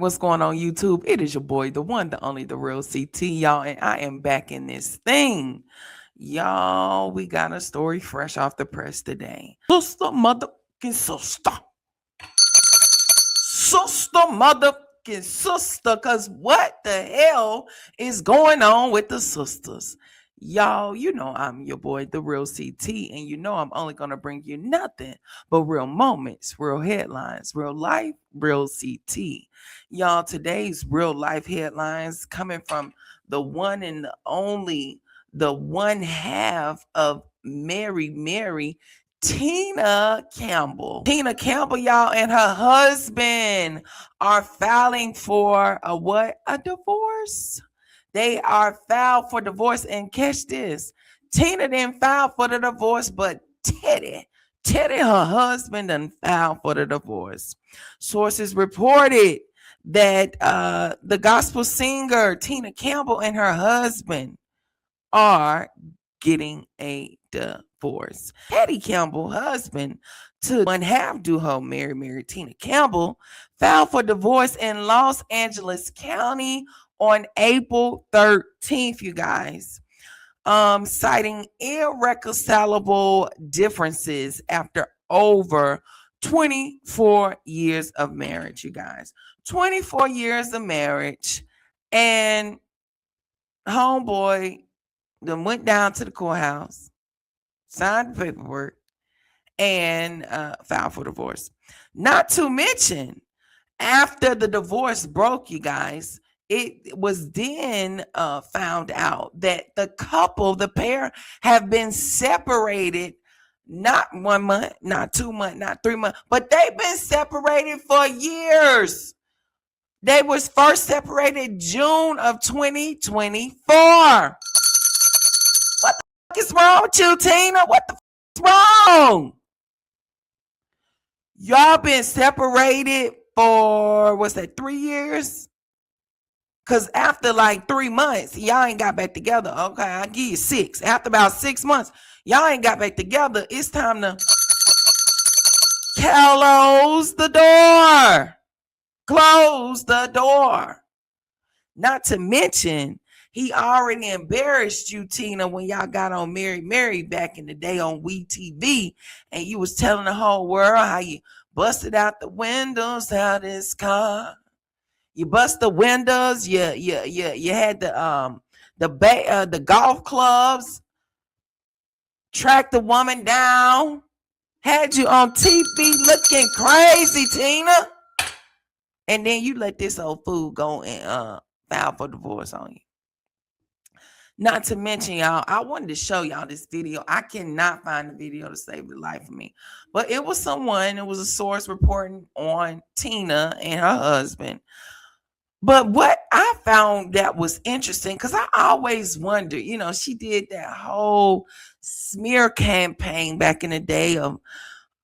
what's going on YouTube? It is your boy, the one, the only, the real CT, y'all, and I am back in this thing. Y'all, we got a story fresh off the press today. Sister motherfucking sister. Sister motherfucking sister, cause what the hell is going on with the sisters? Y'all, you know I'm your boy, the real CT, and you know I'm only gonna bring you nothing but real moments, real headlines, real life, real CT. Y'all, today's real life headlines coming from the one and the only, the one half of Mary, Tina Campbell. Tina Campbell, y'all, and her husband are filing for a what? A divorce. They are filed for divorce. And catch this. Tina didn't file for the divorce, but Teddy, her husband, done filed for the divorce. Sources reported that the gospel singer Tina Campbell and her husband are getting a divorce. Teddy Campbell, husband to one half duo Mary Tina Campbell, filed for divorce in Los Angeles County on April 13th, you guys. Citing irreconcilable differences after over 24 years of marriage, you guys. 24 years of marriage, and homeboy then went down to the courthouse, signed the paperwork, and filed for divorce. Not to mention, after the divorce broke, you guys, it was then found out that the pair, have been separated not 1 month, not 2 months, not 3 months, but they've been separated for years. They was first separated June of 2024. What the fuck is wrong with you, Tina? What the fuck is wrong? Y'all been separated for, what's that, 3 years? Because after like 3 months, y'all ain't got back together. Okay, I'll give you 6. After about 6 months, y'all ain't got back together. It's time to close the door. Close the door. Not to mention, he already embarrassed you, Tina, when y'all got on Mary back in the day on WeTV, and you was telling the whole world how you busted out the windows out this car. You bust the windows. You had the golf clubs, tracked the woman down, had you on TV looking crazy, Tina, and then you let this old fool go and file for divorce on you. Not to mention, y'all, I wanted to show y'all this video. I cannot find the video to save the life of me. But it was a source reporting on Tina and her husband. But what I found that was interesting, because I always wondered, she did that whole smear campaign back in the day of,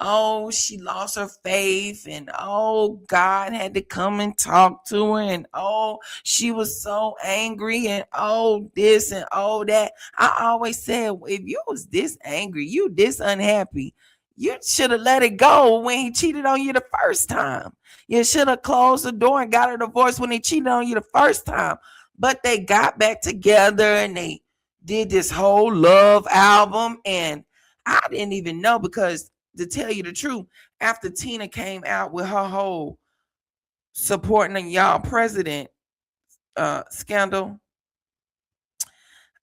oh, she lost her faith, and oh, God had to come and talk to her, and oh, she was so angry, and oh, this and oh, that. I always said, if you was this angry, you this unhappy, you should have let it go when he cheated on you the first time. You should have closed the door and got a divorce when he cheated on you the first time. But they got back together and they did this whole love album, and I didn't even know, because to tell you the truth, after Tina came out with her whole supporting y'all president scandal,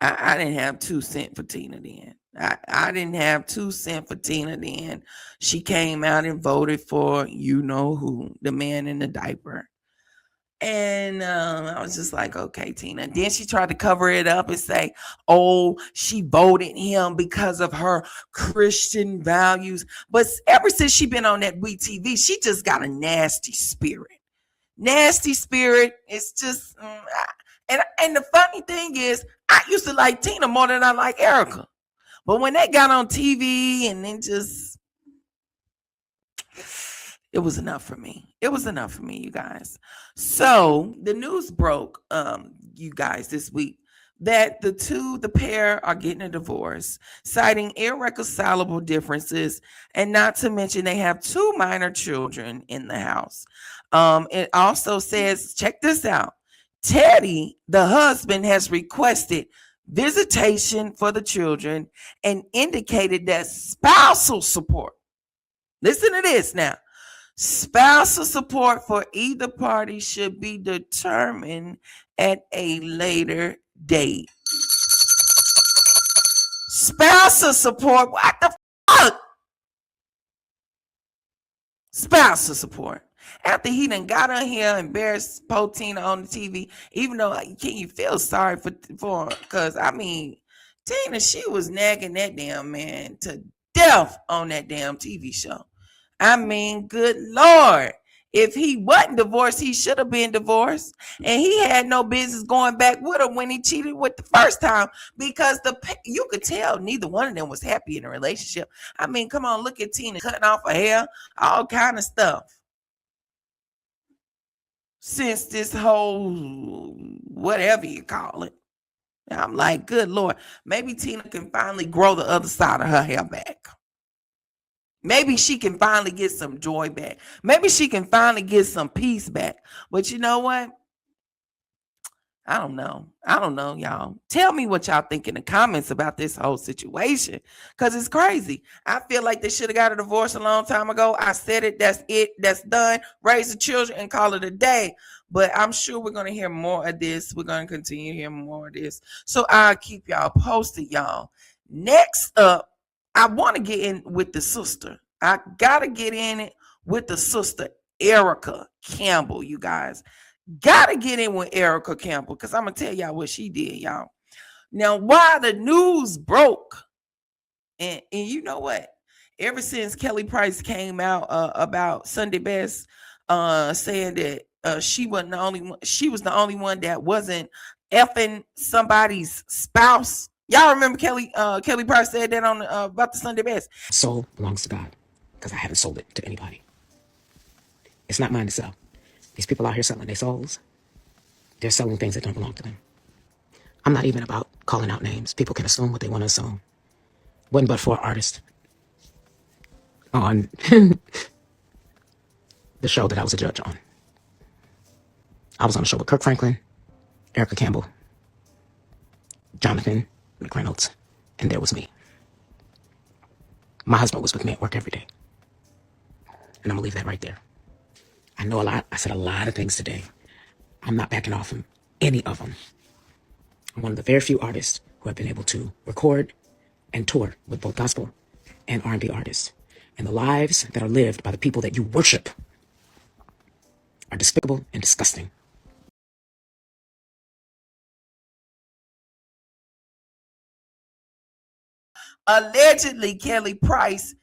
I didn't have 2 cents for Tina then. I didn't have 2 cents for Tina then. She came out and voted for you know who, the man in the diaper. And I was just like, okay, Tina. Then she tried to cover it up and say, oh, she voted him because of her Christian values. But ever since she been on that WeTV, she just got a nasty spirit. Nasty spirit. It's just, and the funny thing is, I used to like Tina more than I like Erica. But when they got on TV and then just, it was enough for me. It was enough for me, you guys. So the news broke, you guys, this week. that the pair are getting a divorce, citing irreconcilable differences, and not to mention they have two minor children in the house. It also says, check this out. Teddy, the husband, has requested visitation for the children and indicated that spousal support. Listen to this now. Spousal support for either party should be determined at a later date. Spousal support? What the fuck? Spousal support. After he done got on here and embarrassed Tina on the TV, even though can you feel sorry for her? Because I mean, Tina, she was nagging that damn man to death on that damn TV show. I mean, good Lord. If he wasn't divorced, he should have been divorced. And he had no business going back with her when he cheated with the first time, because you could tell neither one of them was happy in a relationship. I mean, come on, look at Tina cutting off her hair, all kind of stuff. Since this whole whatever you call it. I'm like, good Lord, maybe Tina can finally grow the other side of her hair back. Maybe she can finally get some joy back. Maybe she can finally get some peace back. But you know what? I don't know. Y'all. Tell me what y'all think in the comments about this whole situation, because it's crazy. I feel like they should have got a divorce a long time ago. I said it. That's it. That's done. Raise the children and call it a day. But I'm sure we're going to hear more of this. We're going to continue to hear more of this. So I'll keep y'all posted, y'all. Next up, I want to get in with the sister. I got to get in it with the sister, Erica Campbell, you guys. Got to get in with Erica Campbell, because I'm going to tell y'all what she did, y'all. Now, why the news broke, and you know what? Ever since Kelly Price came out about Sunday Best, saying that she wasn't the only one, she was the only one that wasn't effing somebody's spouse. Y'all remember Kelly Price said that on about the Sunday Best. Soul belongs to God, because I haven't sold it to anybody. It's not mine to sell. These people out here selling their souls, they're selling things that don't belong to them. I'm not even about calling out names. People can assume what they want to assume. Wasn't but for an artist on the show that I was a judge on. I was on a show with Kirk Franklin, Erica Campbell, Jonathan McReynolds, and there was me. My husband was with me at work every day. And I'm going to leave that right there. I know a lot. I said a lot of things today. I'm not backing off from any of them. I'm one of the very few artists who have been able to record and tour with both gospel and R&B artists. And the lives that are lived by the people that you worship are despicable and disgusting. Allegedly, Kelly Price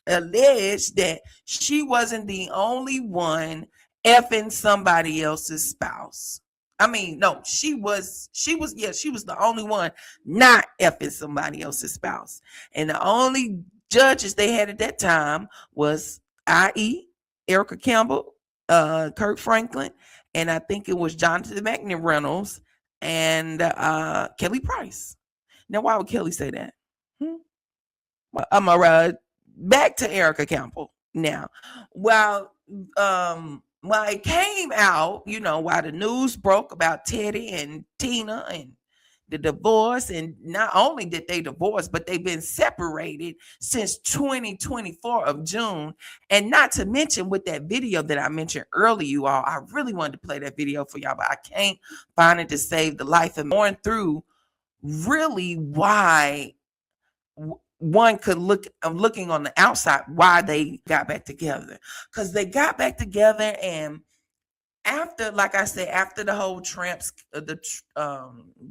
alleged that she wasn't the only one effing somebody else's spouse. I mean, no, she was the only one not effing somebody else's spouse. And the only judges they had at that time was i.e. Erica Campbell, Kirk Franklin, and I think it was Jonathan McReynolds and Kelly Price. Now, why would Kelly say that? Well, I'm back to Erica Campbell. Now, while it came out, while the news broke about Teddy and Tina and the divorce, and not only did they divorce, but they've been separated since 2024 of June. And not to mention with that video that I mentioned earlier, you all, I really wanted to play that video for y'all, but I can't find it to save the life of me. Going through really why one could looking on the outside why they got back together, because they got back together, and after, like I said, after the whole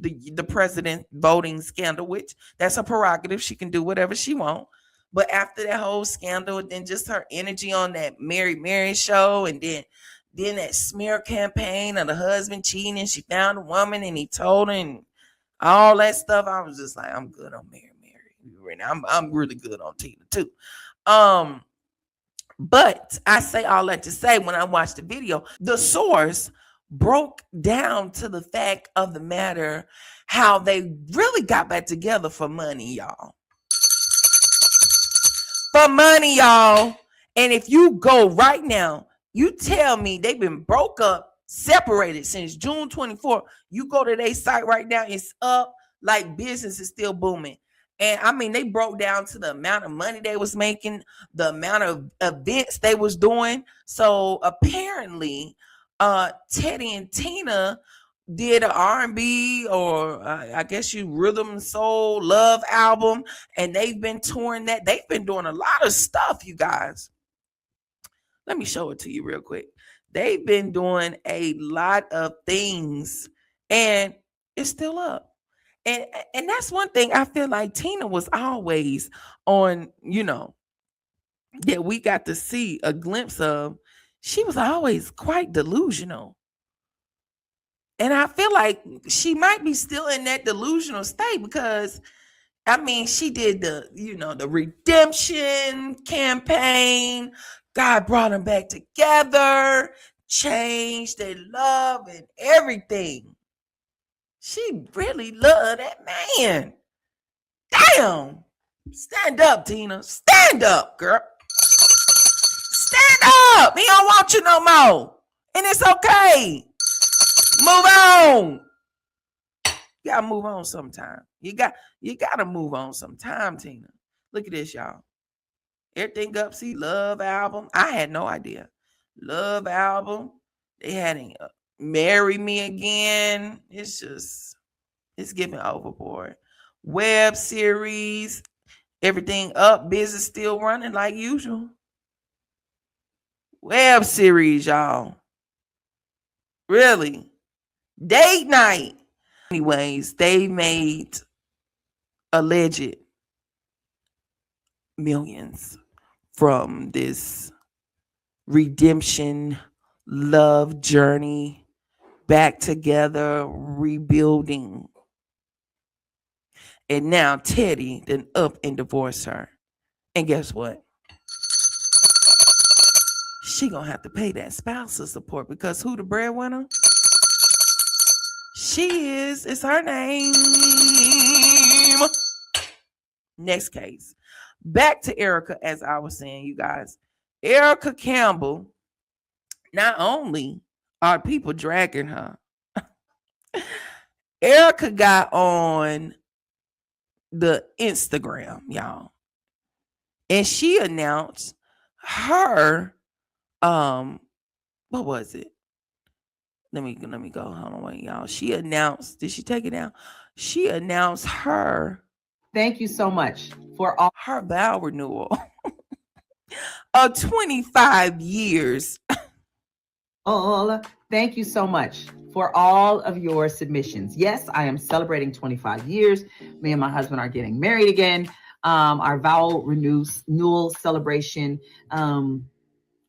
the president voting scandal, which that's a prerogative, she can do whatever she wants, but after that whole scandal, then just her energy on that Mary show, and then that smear campaign of the husband cheating, and she found a woman and he told her, and all that stuff, I was just like, I'm good on Mary. I'm really good on Tina too. But I say all that to say, when I watched the video, the source broke down to the fact of the matter how they really got back together for money, y'all. For money, y'all. And if you go right now, you tell me they've been broke up, separated since June 24th. You go to their site right now, it's up like business is still booming. And I mean, they broke down to the amount of money they was making, the amount of events they was doing. So apparently, Teddy and Tina did an R&B or I guess you rhythm and soul love album, and they've been touring that. They've been doing a lot of stuff, you guys. Let me show it to you real quick. They've been doing a lot of things, and it's still up. And and that's one thing I feel like Tina was always on, that we got to see a glimpse of. She was always quite delusional. And I feel like she might be still in that delusional state because I mean, she did the redemption campaign. God brought them back together, changed their love and everything. She really loved that man. Damn. Stand up, Tina. Stand up, girl. Stand up. He don't want you no more. And it's okay. Move on. You gotta move on sometime. You gotta move on sometime, Tina. Look at this, y'all. Everything up. See, Love album. I had no idea. Love album. They had Marry Me Again. It's giving overboard. Web series. Everything up. Business still running like usual. Web series, y'all. Really. Date night. Anyways, they made alleged millions from this redemption love journey, back together, rebuilding. And now Teddy then up and divorced her. And guess what? She gonna have to pay that spousal support because who the breadwinner? She is. It's her name. Next case. Back to Erica, as I was saying, you guys. Erica Campbell, not only are people dragging her, Erica got on the Instagram, y'all. And she announced her, what was it? Let me go. Hold on, wait, y'all. She announced, did she take it down? She announced her. Thank you so much for all her vow renewal of 25 years. Thank you so much for all of your submissions. Yes, I am celebrating 25 years. Me and my husband are getting married again. Our vow renewal celebration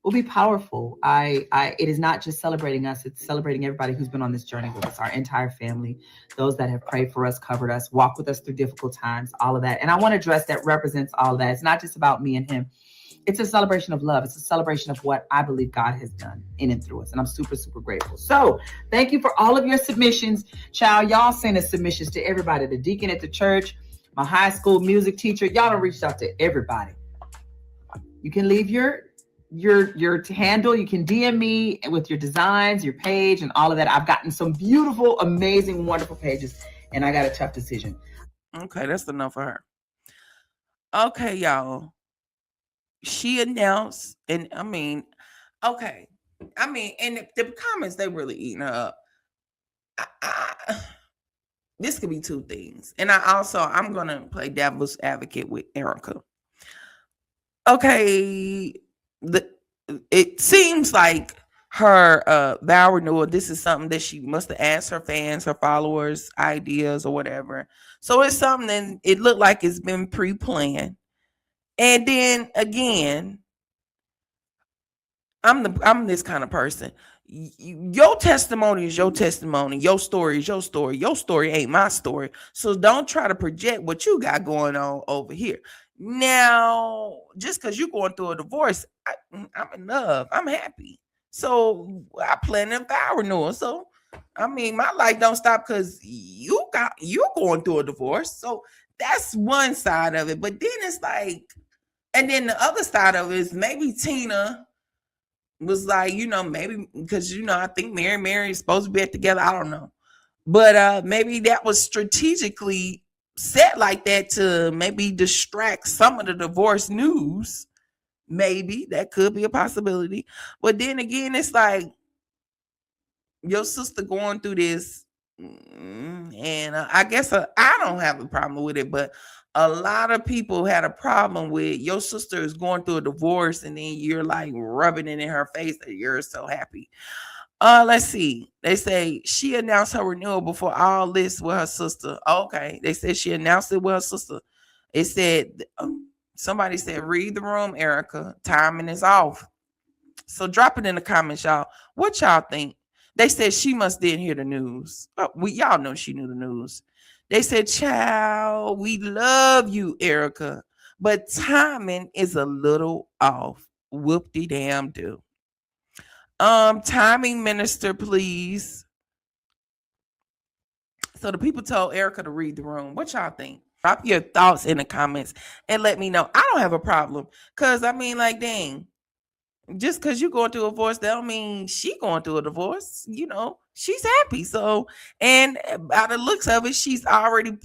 will be powerful. It is not just celebrating us, it's celebrating everybody who's been on this journey with us, our entire family, those that have prayed for us, covered us, walked with us through difficult times, all of that. And I want a dress that represents all of that. It's not just about me and him. It's a celebration of love. It's a celebration of what I believe God has done in and through us. And I'm super, super grateful. So thank you for all of your submissions. Child, y'all sending submissions to everybody. The deacon at the church, my high school music teacher. Y'all done reached out to everybody. You can leave your handle. You can DM me with your designs, your page, and all of that. I've gotten some beautiful, amazing, wonderful pages, and I got a tough decision. Okay, that's enough for her. Okay, y'all. She announced, and I mean, okay. I mean, and the comments, they really eating her up. This could be two things. And I'm going to play devil's advocate with Erica. Okay, it seems like her vow renewal, this is something that she must have asked her fans, her followers, ideas or whatever. So it's something that it looked like it's been pre-planned. And then again, I'm this kind of person. Your testimony is your testimony. Your story is your story. Your story ain't my story. So don't try to project what you got going on over here. Now, just because you're going through a divorce, I'm in love. I'm happy. So I plan a vow renewal. So I mean, my life don't stop because you're going through a divorce. So that's one side of it. But then it's like, and then the other side of it is maybe Tina was like, maybe because I think Mary is supposed to be together. I don't know. But maybe that was strategically set like that to maybe distract some of the divorce news. Maybe that could be a possibility. But then again, it's like your sister going through this, and I guess I don't have a problem with it, but a lot of people had a problem with your sister is going through a divorce, and then you're like rubbing it in her face that you're so happy. Let's see. They say she announced her renewal before all this with her sister. Okay, they said she announced it with her sister. It said somebody said read the room, Erica. Timing is off. So drop it in the comments, y'all. What y'all think? They said she must didn't hear the news. Y'all know she knew the news. They said, "Child, we love you, Erica, but timing is a little off. Whoop de damn do." Timing minister, please. So the people told Erica to read the room. What y'all think? Drop your thoughts in the comments and let me know. I don't have a problem. Cause I mean, like, dang, just because you're going through a divorce, that don't mean she going through a divorce. She's happy. So, and by the looks of it, she's already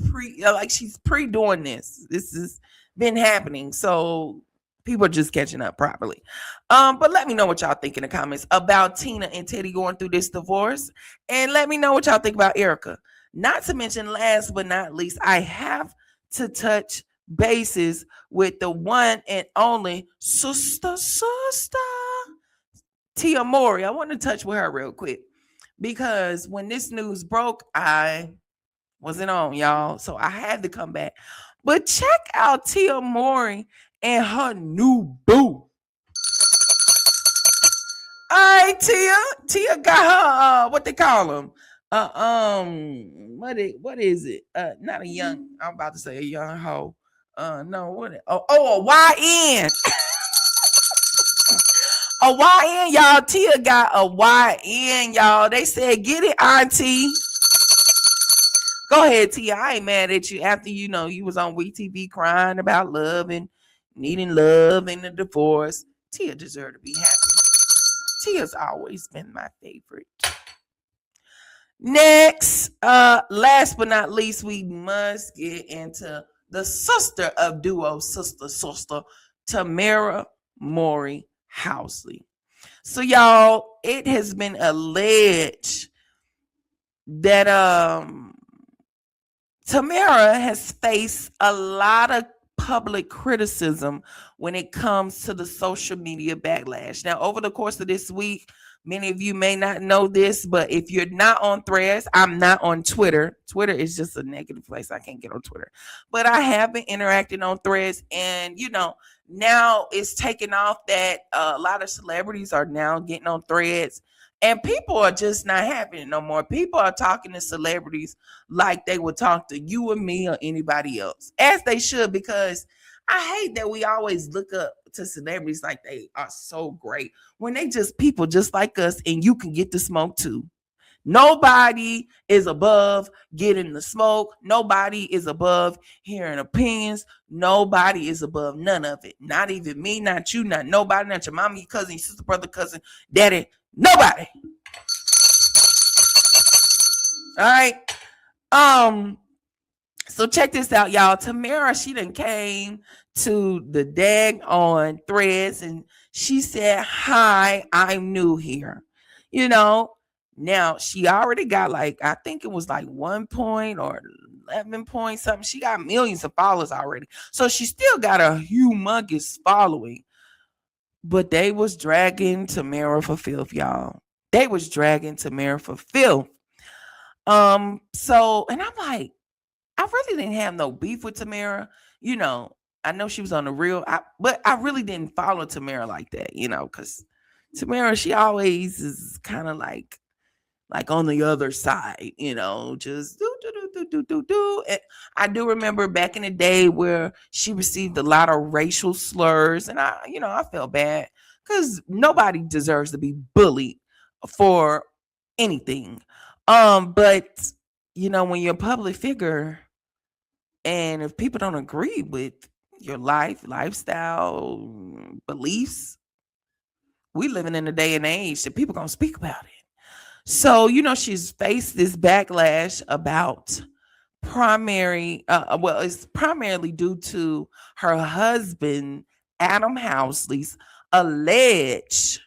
she's pre doing this. This has been happening. So people are just catching up properly. But let me know what y'all think in the comments about Tina and Teddy going through this divorce, and let me know what y'all think about Erica. Not to mention, last but not least, I have to touch bases with the one and only sister Tia Mori. I want to touch with her real quick because when this news broke, I wasn't on, y'all, so I had to come back. But check out Tia Mori and her new boo. All right, Tia got her what they call him, what is it, not a young, I'm about to say a young hoe, no, a YN. A YN, y'all. Tia got a YN, y'all. They said, get it, auntie. Go ahead, Tia. I ain't mad at you. After you was on WeTV crying about love and needing love and the divorce, Tia deserved to be happy. Tia's always been my favorite. Next, last but not least, we must get into the sister of duo, sister, Tamara Mori Housley. So, y'all, it has been alleged that Tamara has faced a lot of public criticism when it comes to the social media backlash. Now, over the course of this week, many of you may not know this, but if you're not on Threads, I'm not on Twitter. Twitter is just a negative place. I can't get on Twitter. But I have been interacting on Threads, and now it's taken off that a lot of celebrities are now getting on Threads, and people are just not having it no more. People are talking to celebrities like they would talk to you or me or anybody else, as they should, because I hate that we always look up to celebrities like they are so great when they just people just like us, and you can get the smoke too. Nobody is above getting the smoke. Nobody is above hearing opinions. Nobody is above none of it. Not even me, not you, not nobody, not your mama, your cousin, your sister, brother, cousin, daddy. Nobody. All right. So check this out, y'all. Tamara, she done came to the dag on Threads, and she said, "Hi, I'm new here." Now she already got I think it was 1 point or 11 point something. She got millions of followers already. So she still got a humongous following. But they was dragging Tamara for filth, y'all. They was dragging Tamara for filth. So, and I'm like, I really didn't have no beef with Tamara. I know she was on the real, but I really didn't follow Tamara like that, because Tamara, she always is kind of like on the other side, just do. And I do remember back in the day where she received a lot of racial slurs, and I felt bad because nobody deserves to be bullied for anything. But when you're a public figure, and if people don't agree with your lifestyle, beliefs, we living in a day and age that people gonna speak about it. So, she's faced this backlash about it's primarily due to her husband, Adam Housley's alleged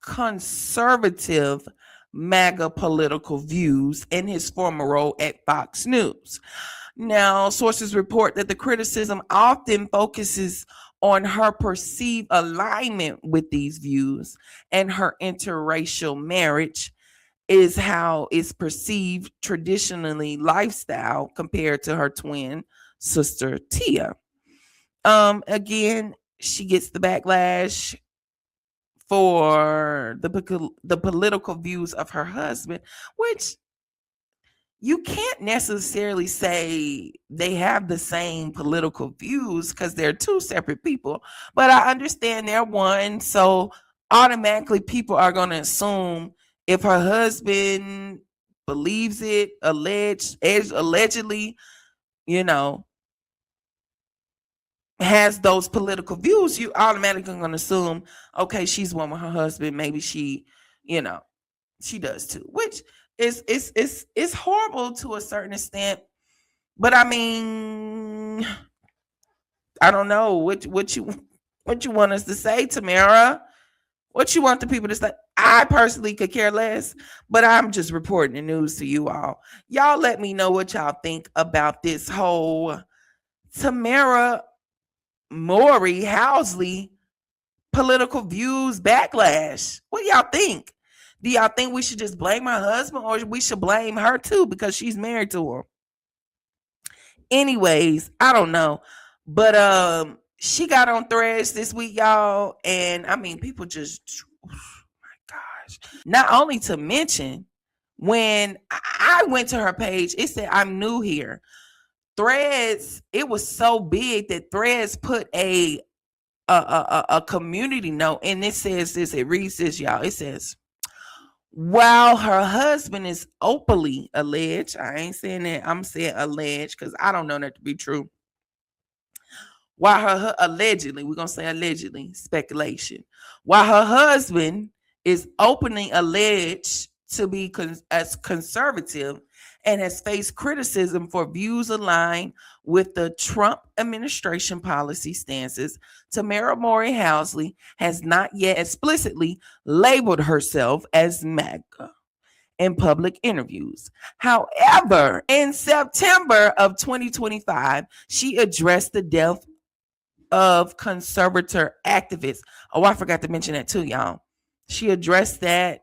conservative MAGA political views in his former role at Fox News. Now, sources report that the criticism often focuses on her perceived alignment with these views, and her interracial marriage is how it's perceived traditionally lifestyle compared to her twin sister Tia. Again, she gets the backlash for the political views of her husband, which you can't necessarily say they have the same political views because they're two separate people. But I understand they're one, so automatically people are going to assume if her husband believes it, allegedly, has those political views, you automatically going to assume, okay, she's one with her husband. Maybe she does too, which is horrible to a certain extent. But I mean, I don't know what you want us to say, Tamara. What you want the people to say? I personally could care less, but I'm just reporting the news to you all. Y'all let me know what y'all think about this whole Tamara Maury Housley political views backlash. What do y'all think? Do y'all think we should just blame her husband, or we should blame her too because she's married to him? Anyways, I don't know. But she got on Threads this week, y'all, and I mean people just, oh my gosh. Not only to mention, when I went to her page, it said I'm new here. Threads, it was so big that Threads put a community note, and it says this. It reads this, y'all. It says, while her husband is openly alleged, I ain't saying that, I'm saying alleged because I don't know that to be true. While her allegedly, we're gonna say allegedly, speculation. While her husband is openly alleged to be as conservative and has faced criticism for views aligned with the Trump administration policy stances, Tamara Maury Housley has not yet explicitly labeled herself as MAGA in public interviews. However, in September of 2025, she addressed the death of conservator activists. Oh, I forgot to mention that too, y'all. She addressed that,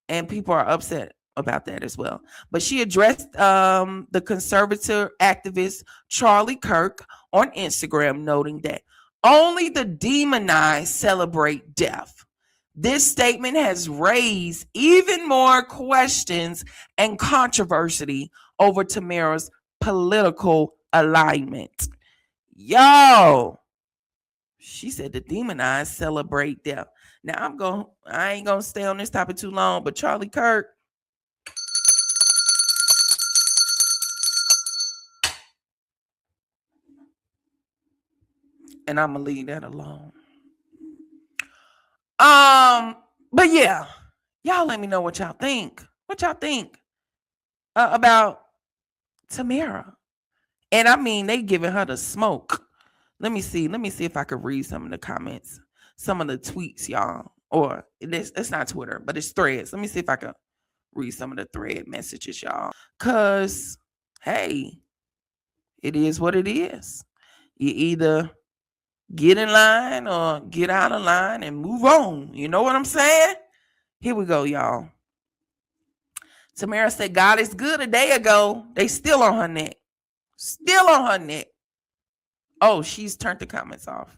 and people are upset about that as well. But she addressed the conservator activist Charlie Kirk on Instagram, noting that only the demonized celebrate death. This statement has raised even more questions and controversy over Tamara's political alignment. Yo, she said the demonized celebrate death. Now I ain't gonna stay on this topic too long, but Charlie Kirk, and I'm gonna leave that alone. But yeah, y'all let me know what y'all think. What y'all think about Tamara? And I mean, they giving her the smoke. Let me see if I could read some of the comments, some of the tweets, y'all. Or it's not Twitter, but it's Threads. Let me see if I can read some of the thread messages, y'all. Cause hey, it is what it is. You either get in line or get out of line and move on. You know what I'm saying? Here we go, y'all. Tamara said, God is good a day ago. They still on her neck. Still on her neck. Oh, she's turned the comments off.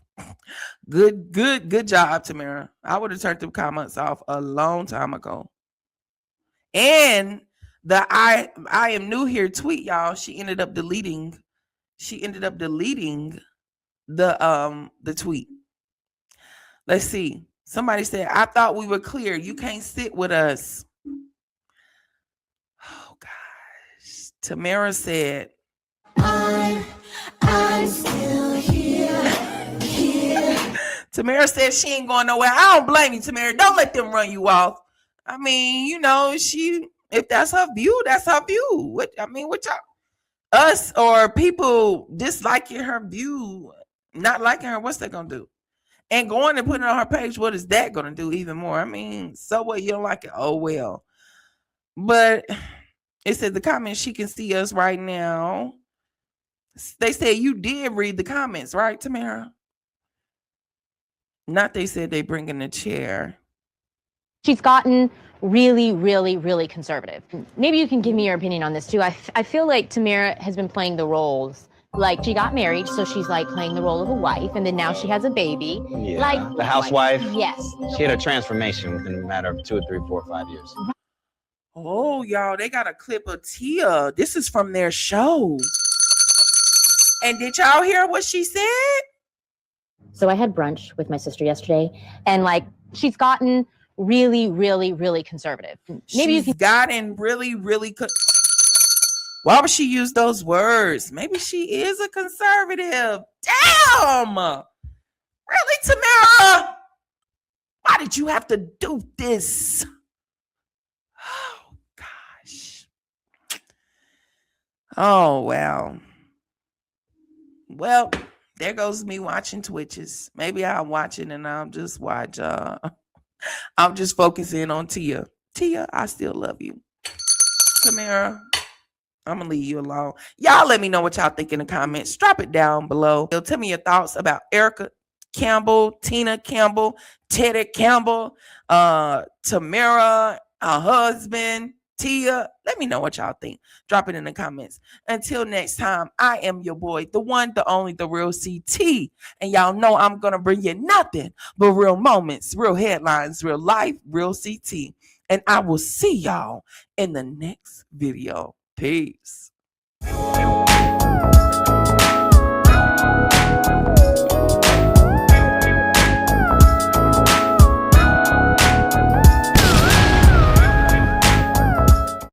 Good job, Tamara. I would have turned the comments off a long time ago. And the I am new here tweet, y'all. She ended up deleting the tweet. Let's see. Somebody said, I thought we were clear. You can't sit with us. Oh, gosh. Tamara said, I'm still here. Tamara said she ain't going nowhere. I don't blame you, Tamara. Don't let them run you off. I mean, you know, if that's her view, that's her view. What y'all, us or people disliking her view, not liking her, what's that gonna do? And going and putting it on her page, what is that gonna do even more? I mean, so what? You don't like it? Oh well. But it said the comments, she can see us right now. They said you did read the comments, right, Tamara? Not they said they bring in a chair. She's gotten really, really, really conservative. Maybe you can give me your opinion on this too. I feel like Tamara has been playing the roles. Like she got married, so she's like playing the role of a wife, and then now she has a baby. Yeah, like the housewife. Yes. She had a transformation within a matter of 2 or 3, 4, 5 years. Oh, y'all, they got a clip of Tia. This is from their show. And did y'all hear what she said? So I had brunch with my sister yesterday, and like she's gotten really, really, really conservative. Maybe She's gotten really, really. Why would she use those words? Maybe she is a conservative. Damn! Really, Tamara? Why did you have to do this? Oh, gosh. Oh, well. Well, there goes me watching Twitches. Maybe I'll watch it and I'll just watch. I'm just focusing on Tia. Tia, I still love you. Tamara, I'm going to leave you alone. Y'all let me know what y'all think in the comments. Drop it down below. Tell me your thoughts about Erica Campbell, Tina Campbell, Teddy Campbell, Tamara, her husband, Tia. Let me know what y'all think. Drop it in the comments. Until next time, I am your boy, the one, the only, the real CT. And y'all know I'm going to bring you nothing but real moments, real headlines, real life, real CT. And I will see y'all in the next video. Peace.